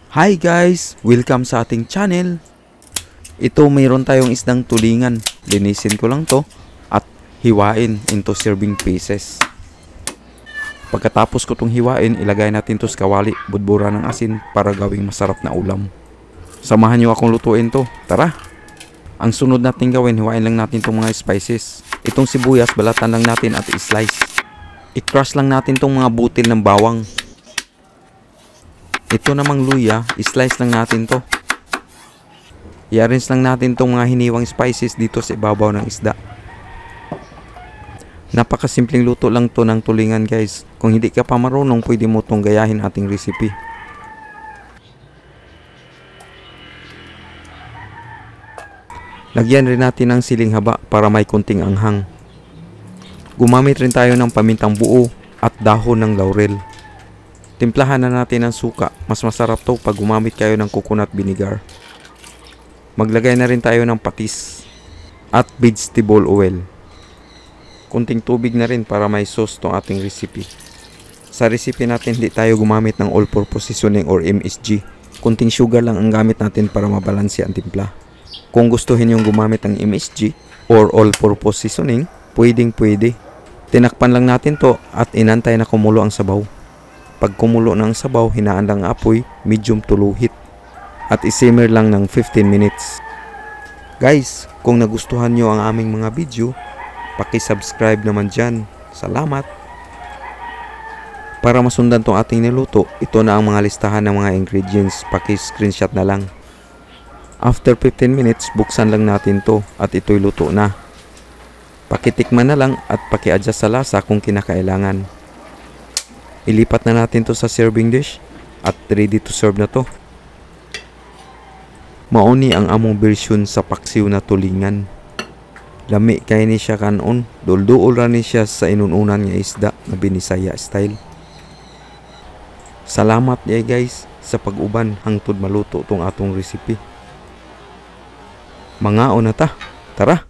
Hi guys! Welcome sa ating channel. Ito mayroon tayong isdang tulingan. Linisin ko lang to at hiwain into serving pieces. Pagkatapos ko itong hiwain, ilagay natin to sa kawali, budbura ng asin para gawing masarap na ulam. Samahan nyo akong lutuin to. Tara! Ang sunod natin gawin, hiwain lang natin itong mga spices. Itong sibuyas, balatan lang natin at i-slice. I-crush lang natin itong mga butil ng bawang. Ito namang luya, i-slice lang natin to. I-arrange lang natin itong mga hiniwang spices dito sa ibabaw ng isda. Napakasimpleng luto lang to ng tulingan guys. Kung hindi ka pa marunong, pwede mo itong gayahin ating recipe. Lagyan rin natin ng siling haba para may kunting anghang. Gumamit rin tayo ng pamintang buo at dahon ng laurel. Timplahan na natin ang suka. Mas masarap to pag gumamit kayo ng coconut vinegar. Maglagay na rin tayo ng patis at vegetable oil. Kunting tubig na rin para may sauce tong ating recipe. Sa recipe natin hindi tayo gumamit ng all-purpose seasoning or MSG. Kunting sugar lang ang gamit natin para mabalanse ang timpla. Kung gustuhin yung gumamit ng MSG or all-purpose seasoning, pwede. Tinakpan lang natin to at inantay na kumulo ang sabaw. Pag kumulo ng sabaw, hinaan lang apoy, medium to low heat. At isimmer lang ng 15 minutes. Guys, kung nagustuhan nyo ang aming mga video, paki-subscribe naman dyan. Salamat! Para masundan tong ating niluto, ito na ang mga listahan ng mga ingredients. Paki-screenshot na lang. After 15 minutes, buksan lang natin to at ito'y luto na. Pakitikman na lang at paki-adjust sa lasa kung kinakailangan. Ilipat na natin to sa serving dish at ready to serve na to. Mauni ang among version sa paksiw na tulingan. Lami kay ni siya kanon, dulduol ra ni siya sa inununan nga isda na Binisaya style. Salamat guys sa pag-uban hangtod maluto tong atong recipe. Mangaon na ta. Tara!